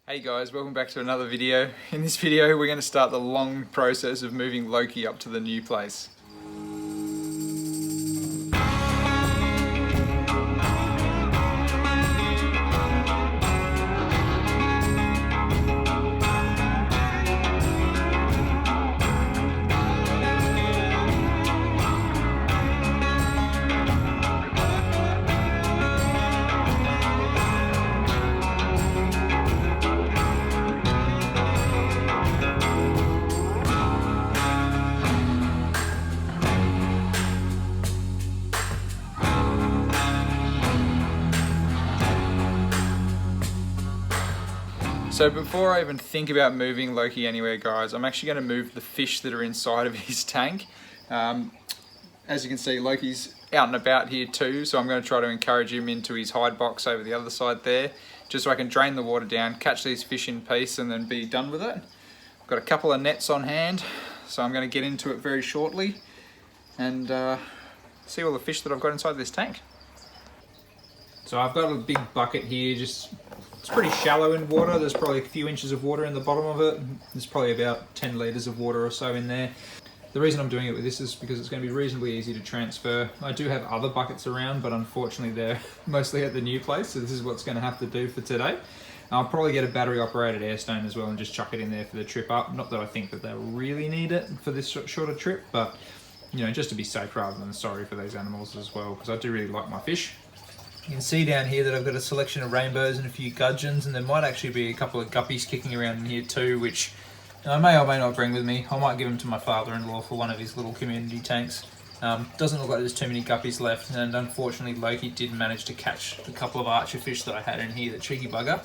Hey guys, welcome back to another video. In this video we're going to start the long process of moving Loki up to the new place. So before I even think about moving Loki anywhere, guys, I'm actually going to move the fish that are inside of his tank. As you can see, Loki's out and about here too, so I'm going to try to encourage him into his hide box over the other side there, just so I can drain the water down, catch these fish in peace and then be done with it. I've got a couple of nets on hand, so I'm going to get into it very shortly and see all the fish that I've got inside this tank. So I've got a big bucket here, it's pretty shallow in water. There's probably a few inches of water in the bottom of it. There's probably about 10 litres of water or so in there. The reason I'm doing it with this is because it's going to be reasonably easy to transfer. I do have other buckets around, but unfortunately they're mostly at the new place, so this is what's going to have to do for today. I'll probably get a battery operated air stone as well and just chuck it in there for the trip up. Not that I think that they'll really need it for this shorter trip, but you know, just to be safe rather than sorry for these animals as well, because I do really like my fish. You can see down here that I've got a selection of rainbows and a few gudgeons, and there might actually be a couple of guppies kicking around in here too, which I may or may not bring with me. I might give them to my father-in-law for one of his little community tanks. Doesn't look like there's too many guppies left, and unfortunately Loki did manage to catch a couple of archer fish that I had in here, the cheeky bugger.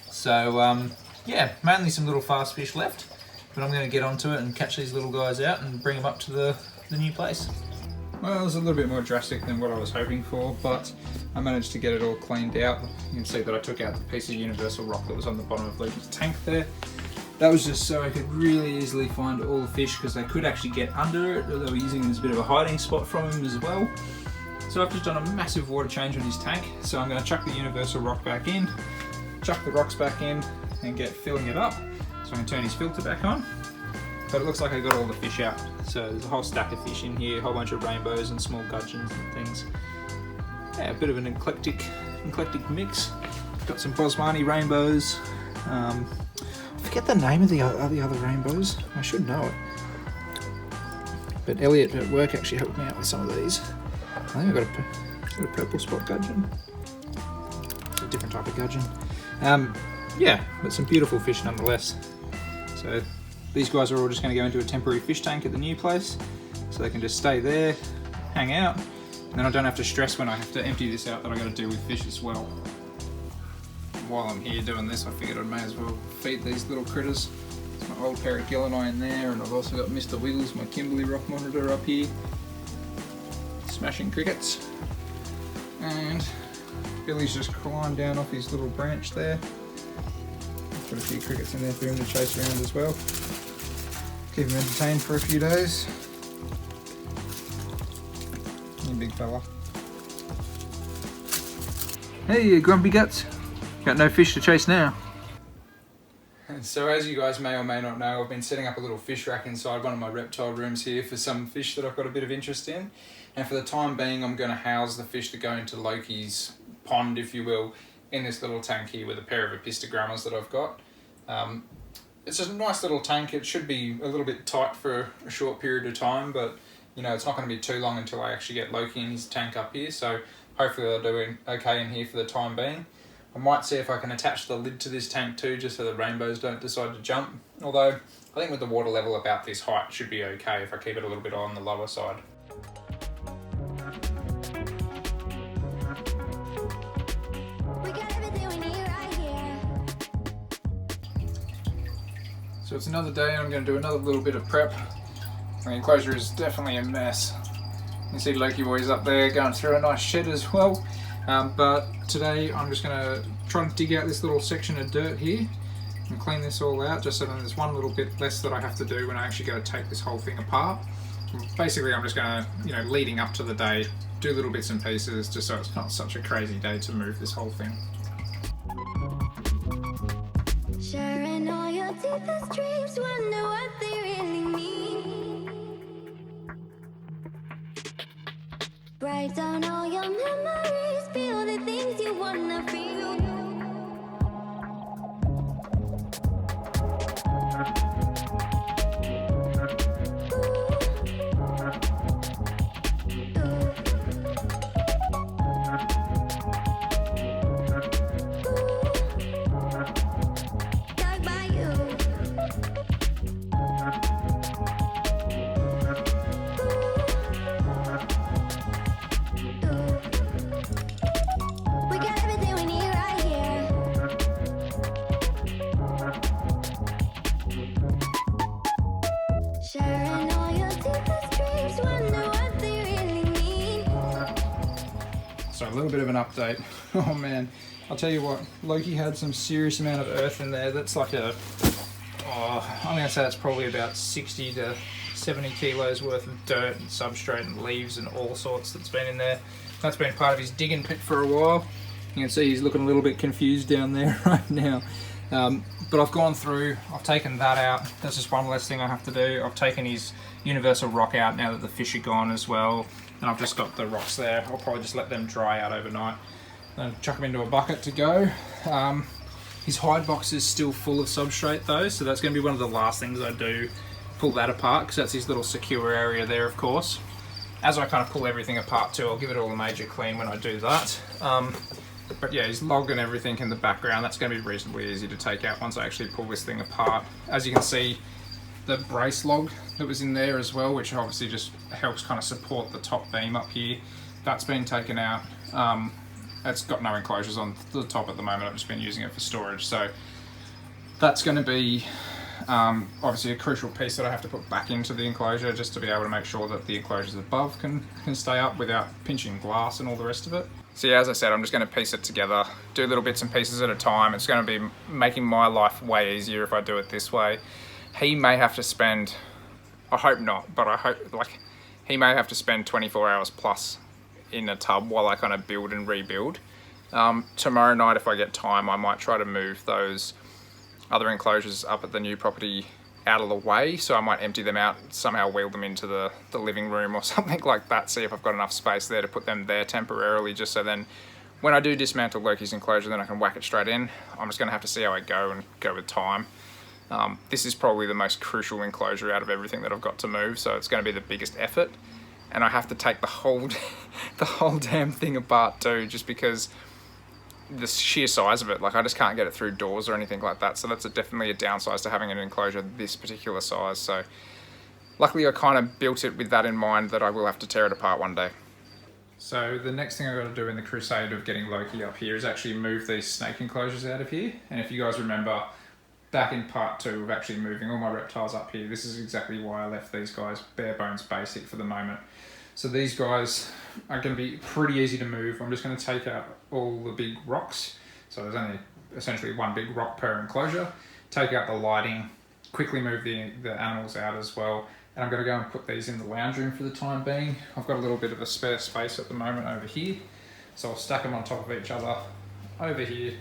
So yeah, mainly some little fast fish left, but I'm going to get onto it and catch these little guys out and bring them up to the new place. Well, it was a little bit more drastic than what I was hoping for, but I managed to get it all cleaned out. You can see that I took out the piece of universal rock that was on the bottom of Loki's tank there. That was just so I could really easily find all the fish, because they could actually get under it, or they were using it as a bit of a hiding spot from him as well. So I've just done a massive water change on his tank, so I'm going to chuck the universal rock back in, chuck the rocks back in, and get filling it up, so I can turn his filter back on. But it looks like I got all the fish out. So there's a whole stack of fish in here, a whole bunch of rainbows and small gudgeons and things. Yeah, a bit of an eclectic mix. Got some Bosmani rainbows. I forget the name of the other rainbows. I should know it. But Elliot at work actually helped me out with some of these. I think I got a purple spot gudgeon. It's a different type of gudgeon. Yeah, but some beautiful fish nonetheless. So these guys are all just going to go into a temporary fish tank at the new place, so they can just stay there, hang out, and then I don't have to stress when I have to empty this out that I've got to deal with fish as well. While I'm here doing this, I figured I may as well feed these little critters. There's my old pair of Gillini in there, and I've also got Mr. Wiggles, my Kimberley rock monitor, up here, smashing crickets. And Billy's just climbed down off his little branch there. Got a few crickets in there for him to chase around as well. Keep him entertained for a few days. You big fella. Hey, you grumpy guts. Got no fish to chase now. So as you guys may or may not know, I've been setting up a little fish rack inside one of my reptile rooms here for some fish that I've got a bit of interest in. And for the time being, I'm going to house the fish that go into Loki's pond, if you will, in this little tank here with a pair of apistogrammas that I've got. It's a nice little tank. It should be a little bit tight for a short period of time, but you know, it's not going to be too long until I actually get Loki in his tank up here, so hopefully they'll do okay in here for the time being. I might see if I can attach the lid to this tank too, just so the rainbows don't decide to jump, although I think with the water level about this height it should be okay if I keep it a little bit on the lower side. So it's another day and I'm going to do another little bit of prep. The enclosure is definitely a mess. You see Loki boys up there going through a nice shed as well. But today I'm just going to try and dig out this little section of dirt here and clean this all out, just so that there's one little bit less that I have to do when I actually go to take this whole thing apart. Basically I'm just going to, you know, leading up to the day, do little bits and pieces just so it's not such a crazy day to move this whole thing. deepest dreams, wonder what they really mean. Write down all your memories, feel the things you wanna feel. So a little bit of an update. Oh man, I'll tell you what, Loki had some serious amount of earth in there. That's like I'm going to say it's probably about 60 to 70 kilos worth of dirt and substrate and leaves and all sorts that's been in there. That's been part of his digging pit for a while. You can see he's looking a little bit confused down there right now. But I've gone through, I've taken that out. That's just one less thing I have to do. I've taken his universal rock out now that the fish are gone as well. And I've just got the rocks there. I'll probably just let them dry out overnight. Then chuck them into a bucket to go. His hide box is still full of substrate though, so that's going to be one of the last things I do. Pull that apart, because that's his little secure area there, of course. As I kind of pull everything apart too, I'll give it all a major clean when I do that. But yeah, his log and everything in the background, that's going to be reasonably easy to take out once I actually pull this thing apart. As you can see, the brace log that was in there as well, which obviously just helps kind of support the top beam up here, that's been taken out. It's got no enclosures on the top at the moment. I've just been using it for storage, so that's going to be obviously a crucial piece that I have to put back into the enclosure, just to be able to make sure that the enclosures above can stay up without pinching glass and all the rest of it. So yeah, as I said, I'm just going to piece it together, do little bits and pieces at a time. It's going to be making my life way easier if I do it this way. He may have to spend, I hope not, but I hope, he may have to spend 24 hours plus in a tub while I kind of build and rebuild. Tomorrow night, if I get time, I might try to move those other enclosures up at the new property out of the way, so I might empty them out, somehow wheel them into the living room or something like that, see if I've got enough space there to put them there temporarily, just so then when I do dismantle Loki's enclosure, then I can whack it straight in. I'm just going to have to see how I go and go with time. This is probably the most crucial enclosure out of everything that I've got to move, so it's going to be the biggest effort, and I have to take the whole damn thing apart too, just because the sheer size of it, I just can't get it through doors or anything like that, so that's definitely a downside to having an enclosure this particular size. So luckily I kind of built it with that in mind, that I will have to tear it apart one day. So the next thing I've got to do in the crusade of getting Loki up here is actually move these snake enclosures out of here. And if you guys remember, back in part 2 of actually moving all my reptiles up here, this is exactly why I left these guys bare bones basic for the moment. So these guys are going to be pretty easy to move. I'm just going to take out all the big rocks. So there's only essentially one big rock per enclosure. Take out the lighting, quickly move the animals out as well. And I'm going to go and put these in the lounge room for the time being. I've got a little bit of a spare space at the moment over here. So I'll stack them on top of each other over here.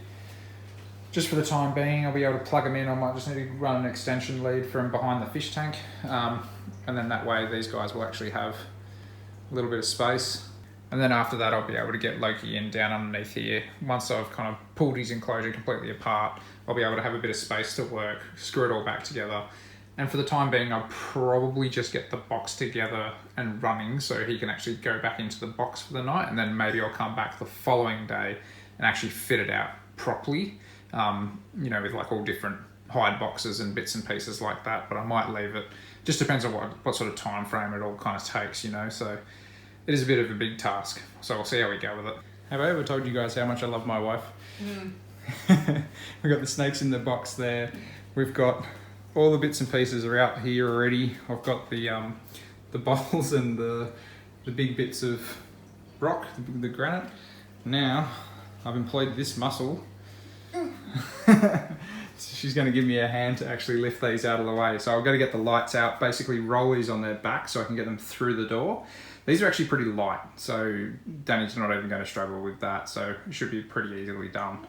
Just for the time being, I'll be able to plug them in. I might just need to run an extension lead from behind the fish tank. And then that way these guys will actually have a little bit of space. And then after that, I'll be able to get Loki in down underneath here. Once I've kind of pulled his enclosure completely apart, I'll be able to have a bit of space to work, screw it all back together. And for the time being, I'll probably just get the box together and running so he can actually go back into the box for the night. And then maybe I'll come back the following day and actually fit it out properly, with all different hide boxes and bits and pieces like that. But I might leave it. Just depends on what sort of time frame it all kind of takes, so it is a bit of a big task. So we'll see how we go with it. Have I ever told you guys how much I love my wife? We've got the snakes in the box there. We've got all the bits and pieces are out here already. I've got the bowls and the big bits of rock, the granite. Now I've employed this muscle. She's going to give me a hand to actually lift these out of the way. So I've got to get the lights out, basically roll these on their back so I can get them through the door. These are actually pretty light, so Danny's not even going to struggle with that, so it should be pretty easily done.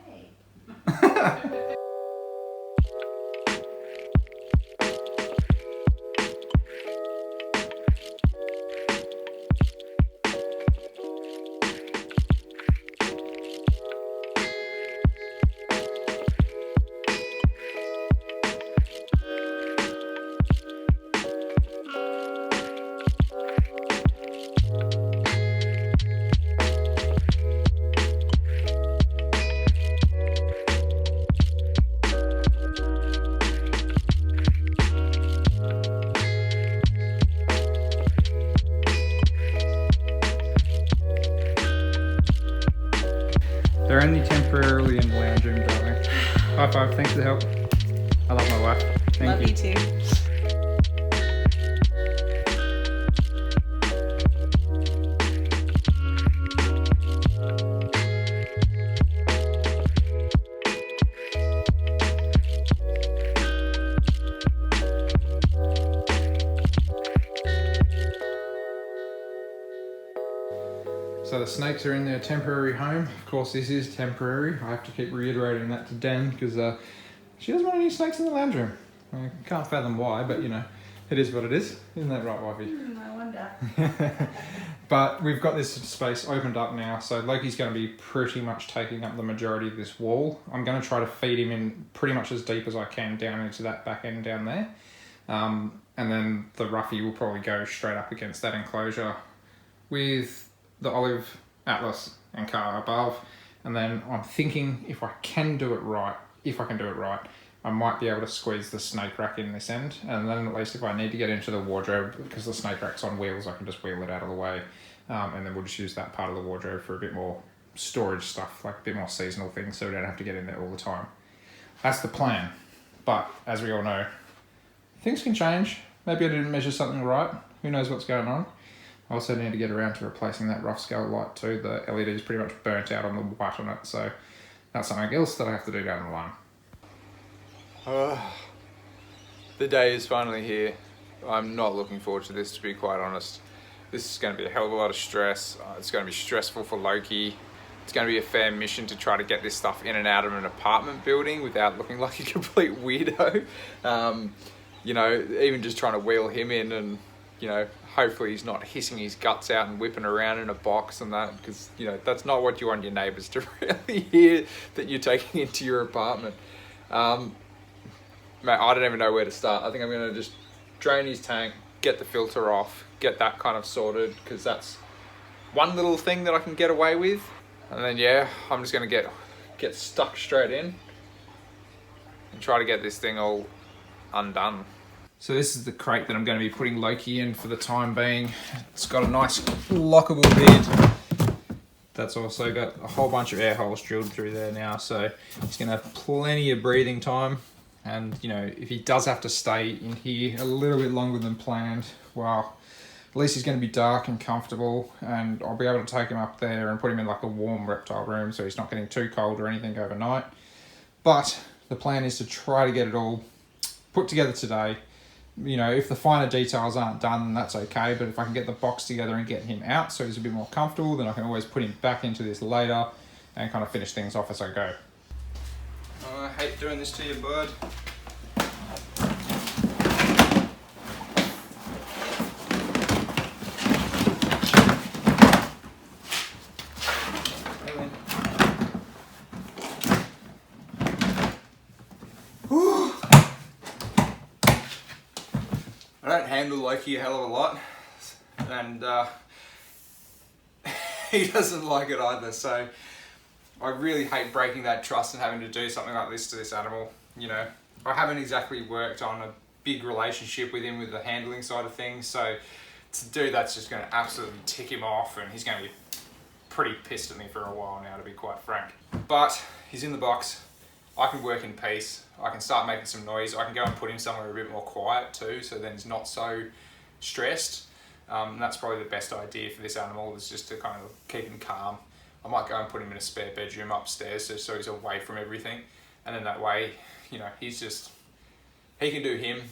help. I love my wife. Thank Love you too. So the snakes are in their temporary home. Of course, this is temporary. I have to keep reiterating that to Dan because she doesn't want any snakes in the lounge room. I can't fathom why, but you know, it is what it is. Isn't that right, wifey? I wonder. But we've got this space opened up now, so Loki's going to be pretty much taking up the majority of this wall. I'm going to try to feed him in pretty much as deep as I can down into that back end down there. And then the roughy will probably go straight up against that enclosure with the olive, atlas and car above. And then I'm thinking if I can do it right, I might be able to squeeze the snake rack in this end. And then at least if I need to get into the wardrobe, because the snake rack's on wheels, I can just wheel it out of the way. And then we'll just use that part of the wardrobe for a bit more storage stuff, like a bit more seasonal things, so we don't have to get in there all the time. That's the plan. But as we all know, things can change. Maybe I didn't measure something right. Who knows what's going on? I also need to get around to replacing that rough scale light too. The LED is pretty much burnt out on the white on it, so that's something else that I have to do down the line. The day is finally here. I'm not looking forward to this, to be quite honest. This is going to be a hell of a lot of stress. It's going to be stressful for Loki. It's going to be a fair mission to try to get this stuff in and out of an apartment building without looking like a complete weirdo. You know, even just trying to wheel him in and, you know, hopefully he's not hissing his guts out and whipping around in a box and that, because, you know, that's not what you want your neighbours to really hear that you're taking into your apartment. Mate, I don't even know where to start. I think I'm going to just drain his tank, get the filter off, get that kind of sorted, because that's one little thing that I can get away with. And then, yeah, I'm just going to get stuck straight in and try to get this thing all undone. So this is the crate that I'm going to be putting Loki in for the time being. It's got a nice lockable lid. That's also got a whole bunch of air holes drilled through there now, so he's going to have plenty of breathing time. And, you know, if he does have to stay in here a little bit longer than planned, well, at least he's going to be dark and comfortable, and I'll be able to take him up there and put him in like a warm reptile room so he's not getting too cold or anything overnight. But the plan is to try to get it all put together today. You know, if the finer details aren't done, that's okay, but if I can get the box together and get him out so he's a bit more comfortable, then I can always put him back into this later and kind of finish things off as I go. I hate doing this to you, bud. I don't handle Loki a hell of a lot, and he doesn't like it either, so I really hate breaking that trust and having to do something like this to this animal. You know, I haven't exactly worked on a big relationship with him with the handling side of things, so to do that's just going to absolutely tick him off, and he's going to be pretty pissed at me for a while now, to be quite frank. But he's in the box. I can work in peace. I can start making some noise. I can go and put him somewhere a bit more quiet too, so then he's not so stressed. And that's probably the best idea for this animal, is just to kind of keep him calm. I might go and put him in a spare bedroom upstairs so he's away from everything. And then that way, you know, he can do him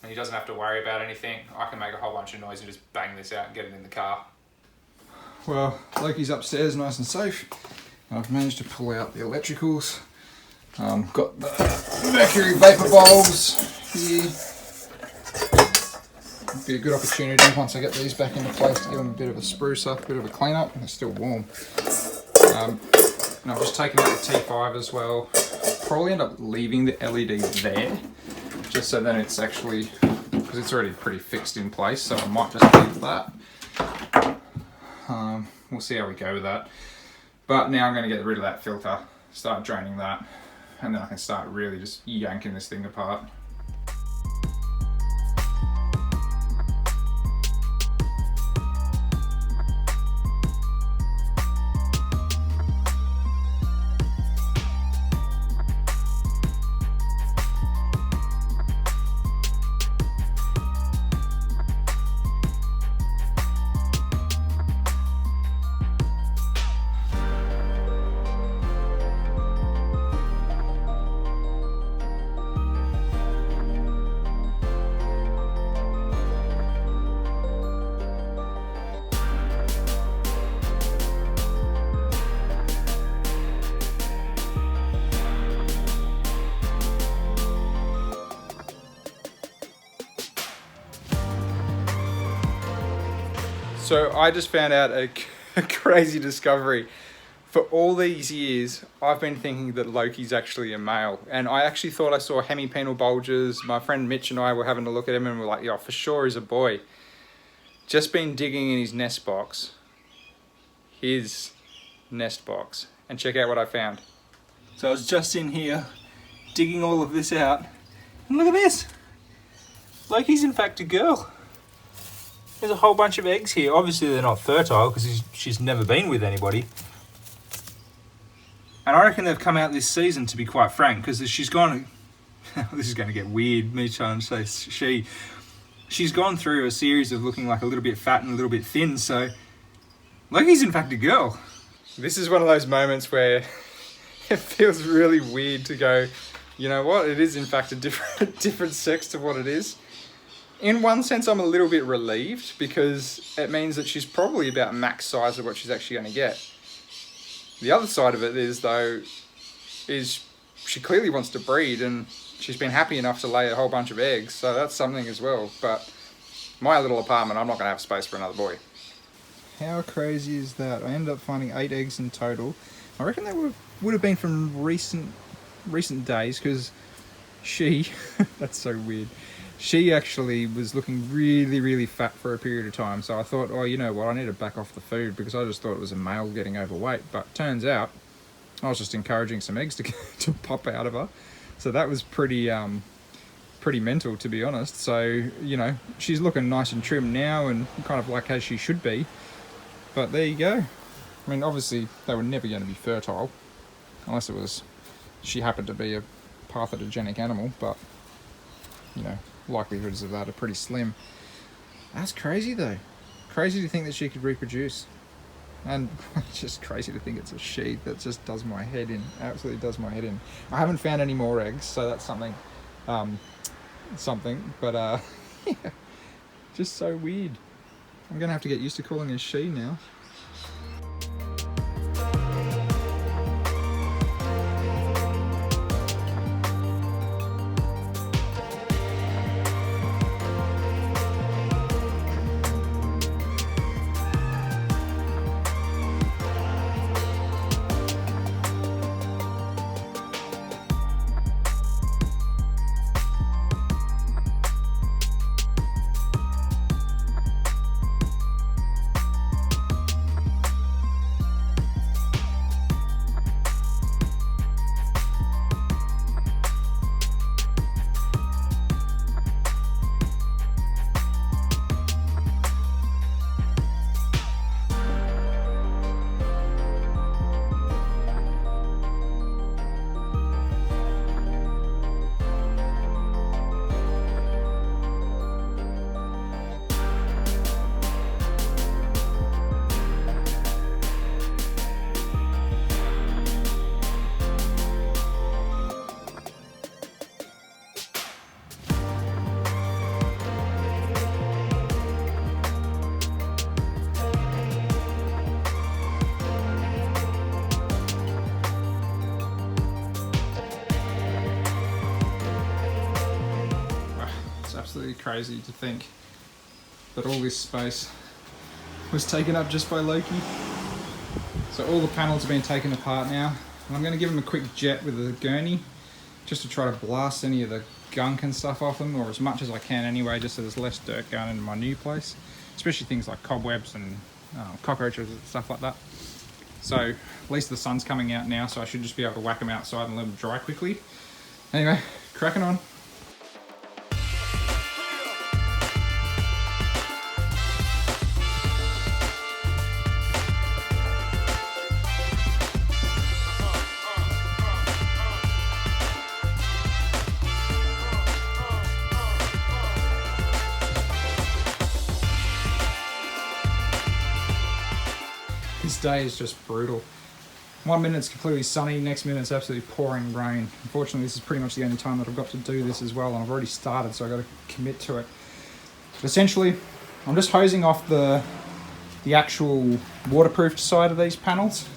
and he doesn't have to worry about anything. I can make a whole bunch of noise and just bang this out and get it in the car. Well, Loki's upstairs nice and safe. I've managed to pull out the electricals. Got the mercury vapor bulbs here. It'd be a good opportunity once I get these back into place to give them a bit of a spruce up, a bit of a clean up, and they're still warm. And I've just taken out the T5 as well. Probably end up leaving the LED there, just so then it's actually, because it's already pretty fixed in place, so I might just leave that. We'll see how we go with that. But now I'm going to get rid of that filter, start draining that, and then I can start really just yanking this thing apart. So I just found out a crazy discovery. For all these years, I've been thinking that Loki's actually a male. And I actually thought I saw hemipenal bulges. My friend Mitch and I were having a look at him and we're like, yeah, for sure he's a boy. Just been digging in his nest box. His nest box. And check out what I found. So I was just in here digging all of this out. And look at this. Loki's in fact a girl. There's a whole bunch of eggs here. Obviously they're not fertile because she's never been with anybody. And I reckon they've come out this season, to be quite frank, because she's gone... this is going to get weird, me trying to say she's gone through a series of looking like a little bit fat and a little bit thin, so Loki's in fact a girl. This is one of those moments where it feels really weird to go, you know what, it is in fact a different sex to what it is. In one sense, I'm a little bit relieved because it means that she's probably about max size of what she's actually going to get. The other side of it is she clearly wants to breed and she's been happy enough to lay a whole bunch of eggs, so that's something as well. But my little apartment, I'm not going to have space for another boy. How crazy is that? I ended up finding 8 eggs in total. I reckon they would have been from recent days because she, that's so weird, she actually was looking really, really fat for a period of time. So I thought, oh, you know what, I need to back off the food because I just thought it was a male getting overweight. But turns out I was just encouraging some eggs to pop out of her. So that was pretty mental, to be honest. So, you know, she's looking nice and trim now and kind of like as she should be. But there you go. I mean, obviously they were never going to be fertile unless she happened to be a parthenogenetic animal, but, you know, likelihoods of that are pretty slim. That's crazy though. Crazy to think that she could reproduce. And just crazy to think it's a she. That just does my head in. Absolutely does my head in. I haven't found any more eggs, so that's something. But yeah, just so weird. I'm gonna have to get used to calling her she now. Absolutely crazy to think that all this space was taken up just by Loki. So all the panels have been taken apart now, and I'm going to give them a quick jet with a gurney just to try to blast any of the gunk and stuff off them, or as much as I can anyway, just so there's less dirt going into my new place, especially things like cobwebs and cockroaches and stuff like that. So at least the sun's coming out now, so I should just be able to whack them outside and let them dry quickly. Anyway, cracking on. This day is just brutal. 1 minute it's completely sunny, next minute it's absolutely pouring rain. Unfortunately, this is pretty much the only time that I've got to do this as well, and I've already started, so I've got to commit to it. But essentially, I'm just hosing off the actual waterproofed side of these panels.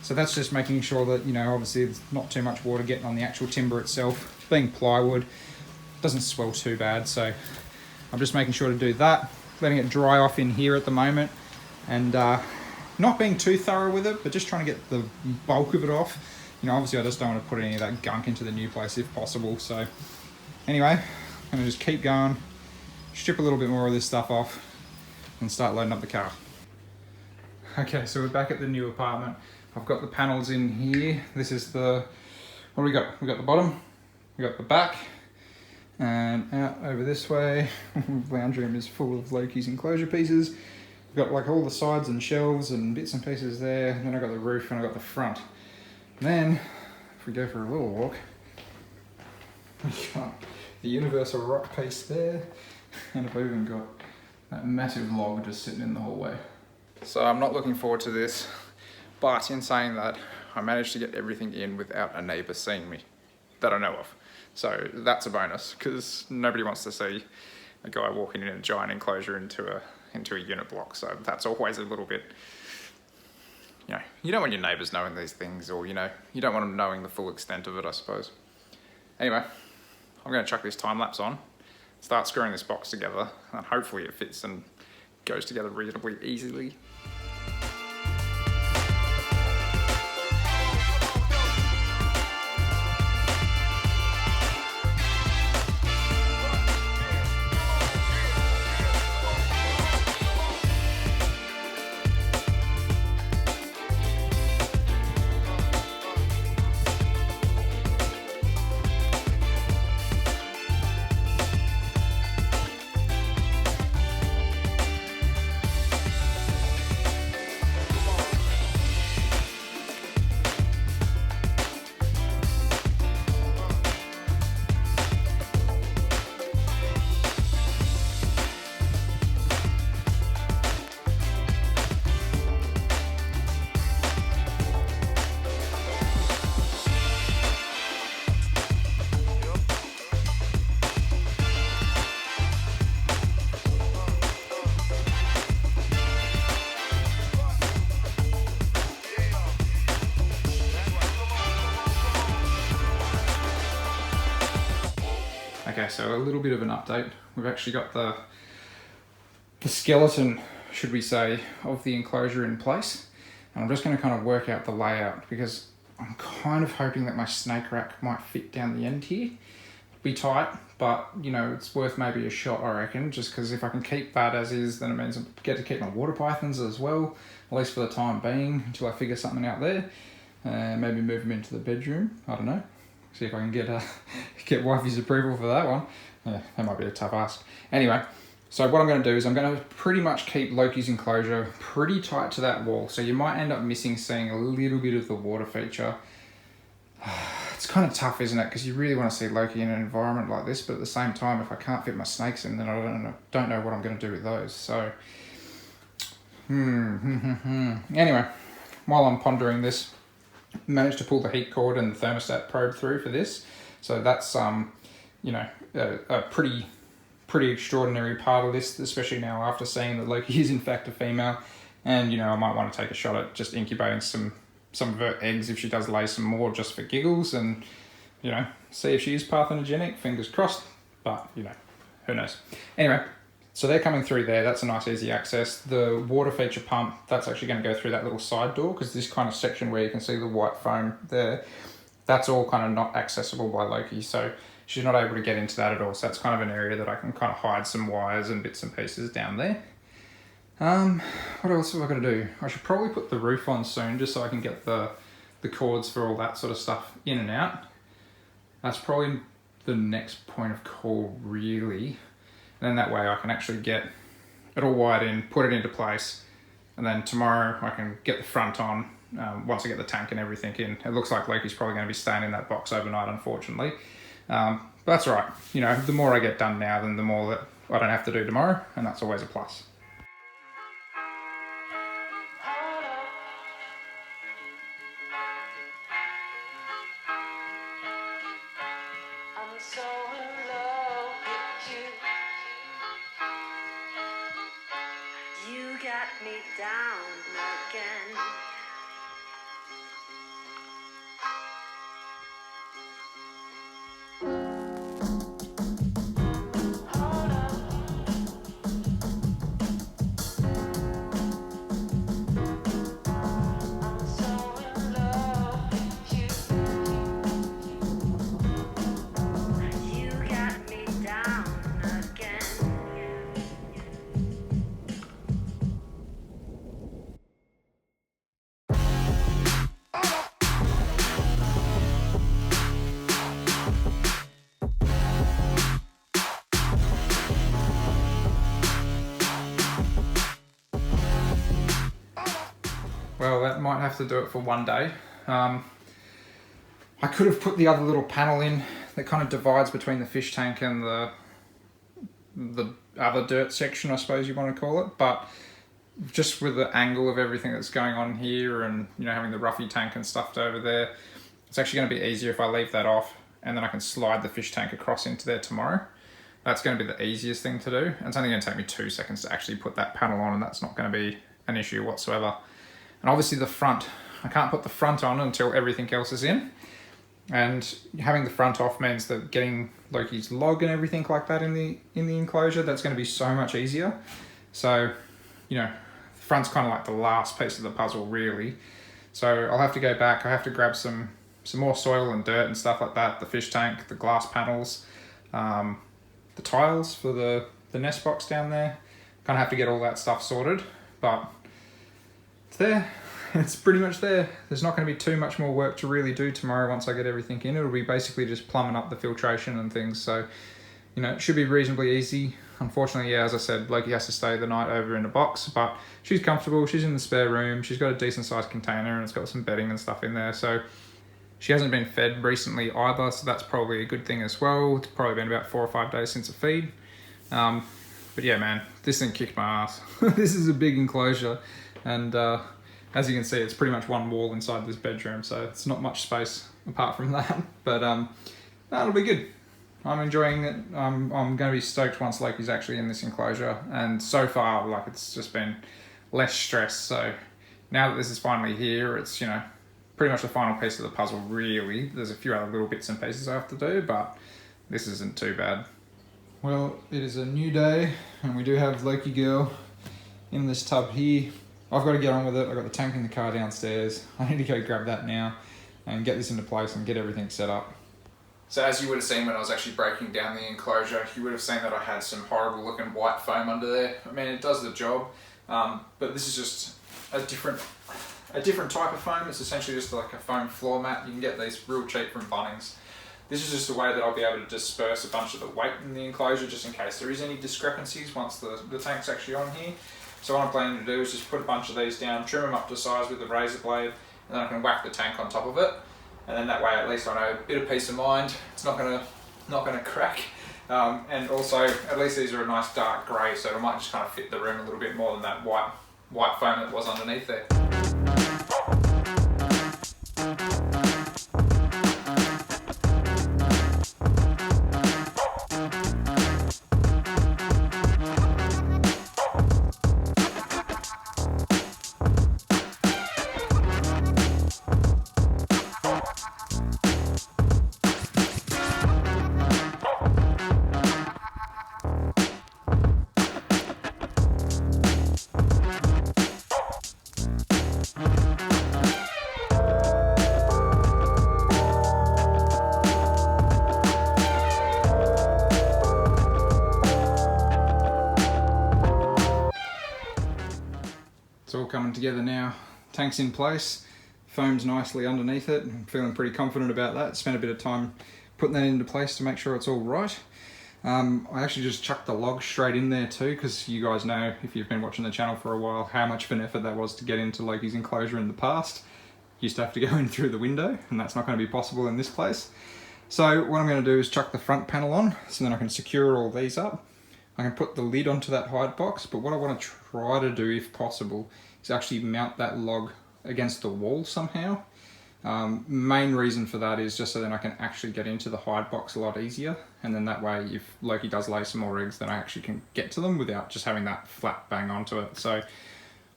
So that's just making sure that, you know, obviously there's not too much water getting on the actual timber itself. Being plywood, it doesn't swell too bad, so I'm just making sure to do that, letting it dry off in here at the moment. and not being too thorough with it, but just trying to get the bulk of it off. You know, obviously I just don't want to put any of that gunk into the new place if possible. So anyway, I'm going to just keep going, strip a little bit more of this stuff off, and start loading up the car. Okay, so we're back at the new apartment. I've got the panels in here. This is the, what do we got? We got the bottom, we got the back, and out over this way, lounge room is full of Loki's enclosure pieces. We've got like all the sides and shelves and bits and pieces there. And then I got the roof and I got the front. And then, if we go for a little walk, we got the universal rock piece there, and I've even got that massive log just sitting in the hallway. So I'm not looking forward to this, but in saying that, I managed to get everything in without a neighbour seeing me, that I know of. So that's a bonus, because nobody wants to see a guy walking in a giant enclosure into a unit block. So that's always a little bit, you know, you don't want your neighbours knowing these things, or, you know, you don't want them knowing the full extent of it, I suppose. Anyway, I'm going to chuck this time lapse on, start screwing this box together, and hopefully it fits and goes together reasonably easily. Okay, so a little bit of an update. We've actually got the skeleton, should we say, of the enclosure in place. And I'm just going to kind of work out the layout, because I'm kind of hoping that my snake rack might fit down the end here. Be tight, but, you know, it's worth maybe a shot, I reckon, just because if I can keep that as is, then it means I get to keep my water pythons as well, at least for the time being, until I figure something out there. Maybe move them into the bedroom, I don't know. See if I can get wifey's approval for that one. Yeah, that might be a tough ask. Anyway, so what I'm going to do is I'm going to pretty much keep Loki's enclosure pretty tight to that wall. So you might end up seeing a little bit of the water feature. It's kind of tough, isn't it? Because you really want to see Loki in an environment like this, but at the same time, if I can't fit my snakes in, then I don't know what I'm going to do with those. So, anyway, while I'm pondering this, managed to pull the heat cord and the thermostat probe through for this, so that's you know, a pretty extraordinary part of this, especially now after seeing that Loki is in fact a female. And, you know, I might want to take a shot at just incubating some of her eggs if she does lay some more, just for giggles, and, you know, see if she is parthenogenic. Fingers crossed, but, you know, who knows. Anyway, so they're coming through there. That's a nice easy access. The water feature pump, that's actually going to go through that little side door, because this kind of section where you can see the white foam there, that's all kind of not accessible by Loki, so she's not able to get into that at all. So that's kind of an area that I can kind of hide some wires and bits and pieces down there. What else have I got to do? I should probably put the roof on soon, just so I can get the cords for all that sort of stuff in and out. That's probably the next point of call, really. And then that way I can actually get it all wired in, put it into place, and then tomorrow I can get the front on once I get the tank and everything in. It looks like Loki's probably going to be staying in that box overnight, unfortunately. But that's all right. You know, the more I get done now, then the more that I don't have to do tomorrow, and that's always a plus. well, that might have to do it for one day. I could have put the other little panel in that kind of divides between the fish tank and the other dirt section, I suppose you want to call it, but just with the angle of everything that's going on here and, you know, having the roughy tank and stuff over there, it's actually going to be easier if I leave that off and then I can slide the fish tank across into there tomorrow. That's going to be the easiest thing to do, and it's only going to take me 2 seconds to actually put that panel on, and that's not going to be an issue whatsoever. And obviously the front, I can't put the front on until everything else is in, and having the front off means that getting Loki's log and everything like that in the enclosure, that's going to be so much easier. So, you know, the front's kind of like the last piece of the puzzle really. So I'll have to go back, I have to grab some more soil and dirt and stuff like that, the fish tank, the glass panels, the tiles for the nest box down there. Kind of have to get all that stuff sorted, but it's there. It's pretty much there. There's not going to be too much more work to really do tomorrow once I get everything in. It'll be basically just plumbing up the filtration and things. So, you know, it should be reasonably easy. Unfortunately, yeah, as I said, Loki has to stay the night over in a box, but she's comfortable. She's in the spare room. She's got a decent sized container and it's got some bedding and stuff in there. So she hasn't been fed recently either, so that's probably a good thing as well. It's probably been about 4 or 5 days since a feed. But yeah, man, this thing kicked my ass. This is a big enclosure, and as you can see, it's pretty much one wall inside this bedroom, so it's not much space apart from that. But that'll be good. I'm enjoying it. I'm going to be stoked once Loki's actually in this enclosure, and so far, like, it's just been less stress. So now that this is finally here, it's, you know, pretty much the final piece of the puzzle, really. There's a few other little bits and pieces I have to do, but this isn't too bad. Well, it is a new day, and we do have Loki Girl in this tub here. I've got to get on with it. I've got the tank in the car downstairs. I need to go grab that now and get this into place and get everything set up. So as you would have seen when I was actually breaking down the enclosure, you would have seen that I had some horrible looking white foam under there. I mean, it does the job, but this is just a different type of foam. It's essentially just like a foam floor mat. You can get these real cheap from Bunnings. This is just a way that I'll be able to disperse a bunch of the weight in the enclosure just in case there is any discrepancies once the tank's actually on here. So what I'm planning to do is just put a bunch of these down, trim them up to size with the razor blade, and then I can whack the tank on top of it. And then that way at least I know a bit of peace of mind. It's not gonna crack. And also at least these are a nice dark grey, so it might just kind of fit the room a little bit more than that white foam that was underneath there. All coming together now. Tank's in place, foam's nicely underneath it. I'm feeling pretty confident about that. Spent a bit of time putting that into place to make sure it's all right. I actually just chucked the log straight in there too, because you guys know, if you've been watching the channel for a while, how much of an effort that was to get into Loki's enclosure in the past. Used to have to go in through the window, and that's not going to be possible in this place. So what I'm going to do is chuck the front panel on, so then I can secure all these up. I can put the lid onto that hide box, but what I want to try to do, if possible, is actually mount that log against the wall somehow. Main reason for that is just so then I can actually get into the hide box a lot easier, and then that way if Loki does lay some more eggs, then I actually can get to them without just having that flat bang onto it. So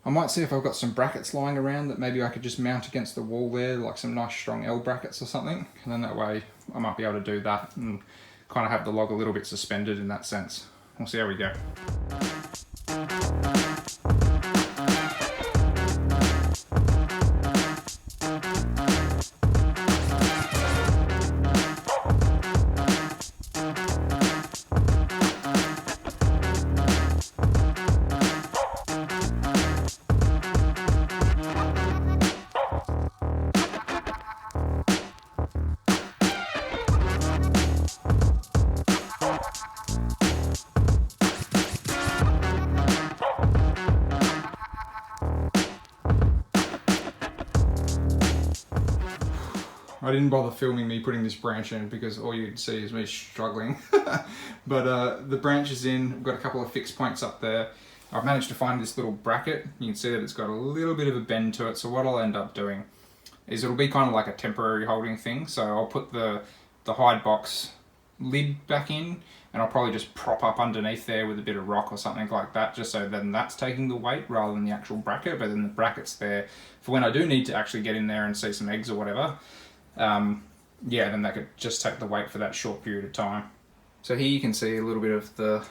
I might see if I've got some brackets lying around that maybe I could just mount against the wall there, like some nice strong L brackets or something, and then that way I might be able to do that and kind of have the log a little bit suspended in that sense. We'll see how we go. I didn't bother filming me putting this branch in because all you'd see is me struggling. But the branch is in. I've got a couple of fixed points up there. I've managed to find this little bracket. You can see that it's got a little bit of a bend to it. So what I'll end up doing is it'll be kind of like a temporary holding thing. So I'll put the hide box lid back in, and I'll probably just prop up underneath there with a bit of rock or something like that, just so then that's taking the weight rather than the actual bracket. But then the bracket's there for when I do need to actually get in there and see some eggs or whatever. Yeah, then that could just take the weight for that short period of time. So here you can see a little bit of the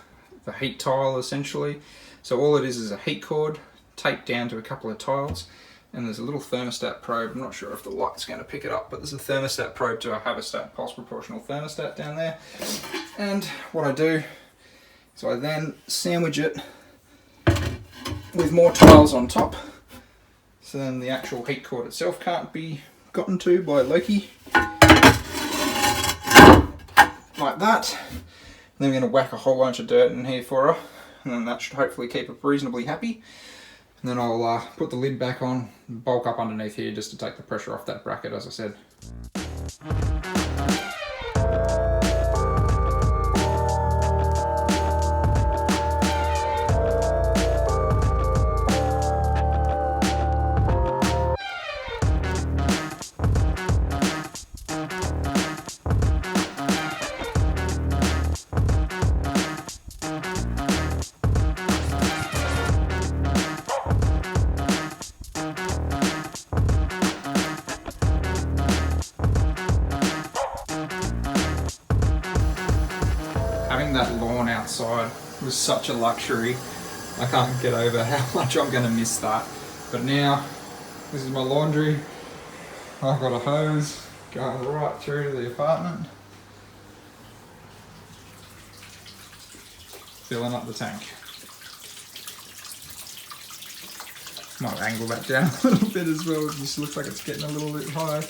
heat tile essentially. So all it is a heat cord taped down to a couple of tiles, and there's a little thermostat probe. I'm not sure if the light's going to pick it up, but there's a thermostat probe to a Haverstat pulse proportional thermostat down there. And what I do is I then sandwich it with more tiles on top, so then the actual heat cord itself can't be gotten to by Loki. Like that. And then we're going to whack a whole bunch of dirt in here for her, and then that should hopefully keep her reasonably happy. And then I'll put the lid back on, bulk up underneath here just to take the pressure off that bracket, as I said. Having that lawn outside was such a luxury. I can't get over how much I'm going to miss that. But now, this is my laundry. I've got a hose going right through to the apartment, filling up the tank. Might angle that down a little bit as well. It just looks like it's getting a little bit high.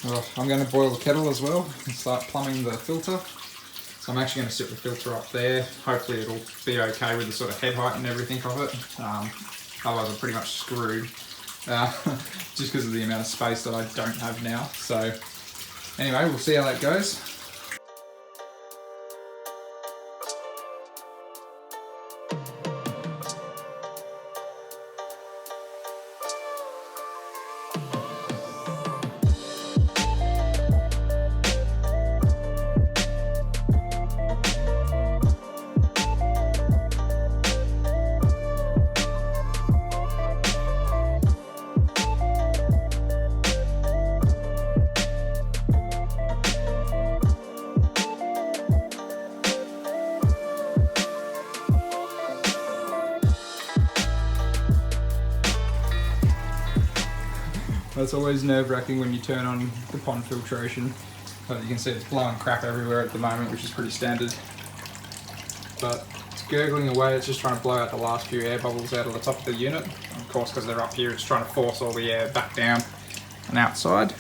Oh, I'm going to boil the kettle as well and start plumbing the filter. So I'm actually going to sit the filter up there. Hopefully it'll be okay with the sort of head height and everything of it. Otherwise I'm pretty much screwed, just because of the amount of space that I don't have now. So anyway, we'll see how that goes. It's always nerve-wracking when you turn on the pond filtration. But you can see it's blowing crap everywhere at the moment, which is pretty standard. But it's gurgling away, it's just trying to blow out the last few air bubbles out of the top of the unit. Of course, because they're up here, it's trying to force all the air back down and outside.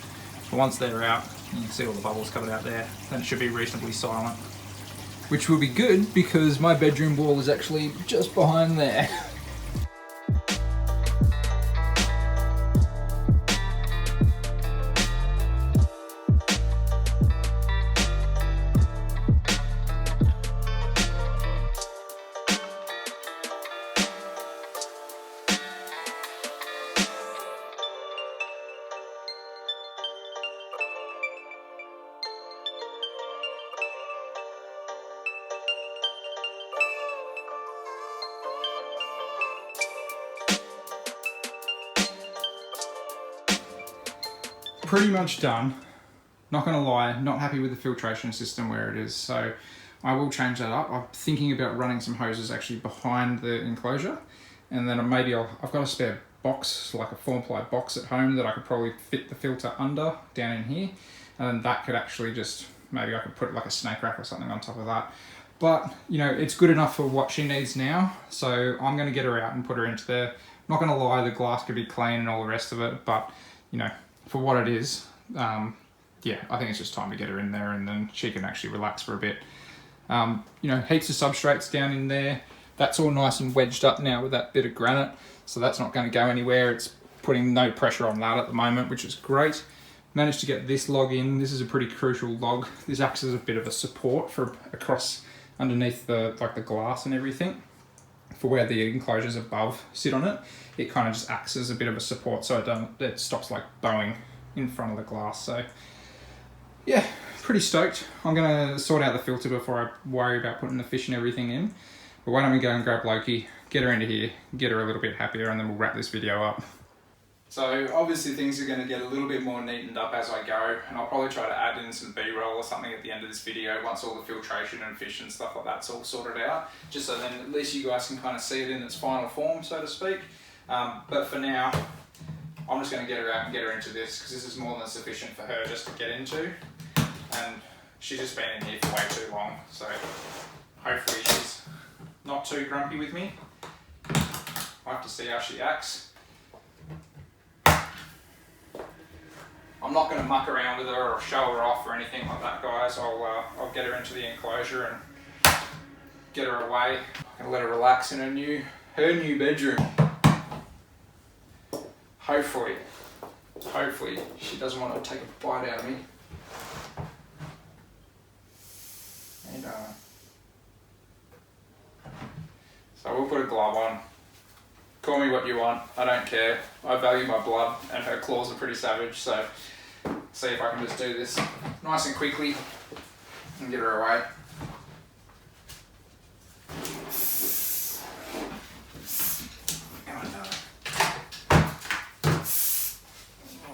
But once they're out, you can see all the bubbles coming out there, then it should be reasonably silent. Which will be good, because my bedroom wall is actually just behind there. Pretty much done. Not gonna lie, not happy with the filtration system where it is, so I will change that up. I'm thinking about running some hoses actually behind the enclosure, and then maybe I've got a spare box, like a 4-ply box at home that I could probably fit the filter under down in here, and then that could actually just, maybe I could put like a snake wrap or something on top of that. But you know, it's good enough for what she needs now, so I'm gonna get her out and put her into there. Not gonna lie, the glass could be clean and all the rest of it, but you know, for what it is, yeah, I think it's just time to get her in there, and then she can actually relax for a bit. You know, heaps of substrates down in there. That's all nice and wedged up now with that bit of granite, so that's not going to go anywhere. It's putting no pressure on that at the moment, which is great. Managed to get this log in. This is a pretty crucial log. This acts as a bit of a support for across underneath the glass and everything, for where the enclosures above sit on it. It kind of just acts as a bit of a support so it stops like bowing in front of the glass. So yeah, pretty stoked. I'm gonna sort out the filter before I worry about putting the fish and everything in. But why don't we go and grab Loki, get her into here, get her a little bit happier, and then we'll wrap this video up. So obviously things are going to get a little bit more neatened up as I go, and I'll probably try to add in some B-roll or something at the end of this video once all the filtration and fish and stuff like that's all sorted out, just so then at least you guys can kind of see it in its final form, so to speak. But for now, I'm just going to get her out and get her into this, because this is more than sufficient for her just to get into, and she's just been in here for way too long, so hopefully she's not too grumpy with me. I'll have to see how she acts. I'm not going to muck around with her or show her off or anything like that, guys. I'll get her into the enclosure and get her away and let her relax in her new bedroom. Hopefully she doesn't want to take a bite out of me. And so we'll put a glove on. Call me what you want, I don't care. I value my blood, and her claws are pretty savage, so see if I can just do this nice and quickly and get her away.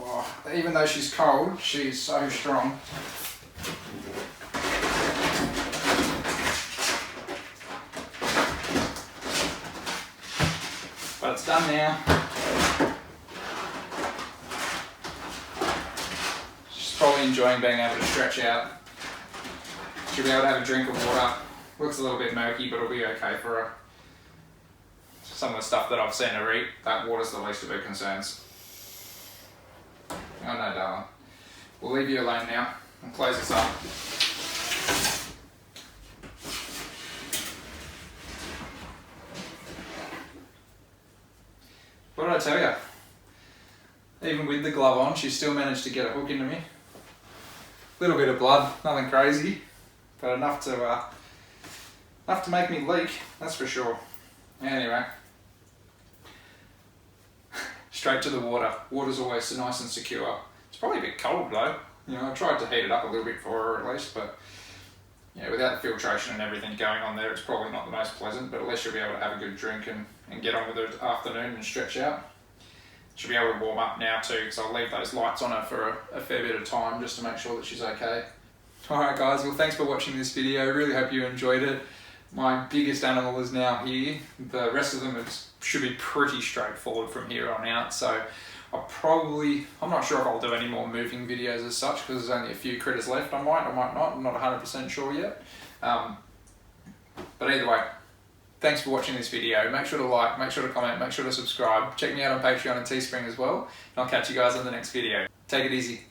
Oh, even though she's cold, she's so strong. But it's done now. She's probably enjoying being able to stretch out. She'll be able to have a drink of water. Looks a little bit murky, but it'll be okay for her. Some of the stuff that I've seen her eat, that water's the least of her concerns. Oh no, darling. We'll leave you alone now and close this up. What did I tell you? Even with the glove on, she still managed to get a hook into me. Little bit of blood, nothing crazy, but enough to make me leak, that's for sure. Anyway, straight to the water. Water's always so nice and secure. It's probably a bit cold though. You know, I tried to heat it up a little bit for her at least, but yeah, without the filtration and everything going on there, it's probably not the most pleasant, but at least she'll be able to have a good drink and get on with her afternoon and stretch out. She'll be able to warm up now too, because I'll leave those lights on her for a fair bit of time just to make sure that she's okay. Alright guys, well thanks for watching this video. I really hope you enjoyed it. My biggest animal is now here. The rest of them should be pretty straightforward from here on out, so I'm not sure if I'll do any more moving videos as such, because there's only a few critters left. I might not, I'm not 100% sure yet. But either way, thanks for watching this video. Make sure to like, make sure to comment, make sure to subscribe. Check me out on Patreon and Teespring as well. And I'll catch you guys in the next video. Take it easy.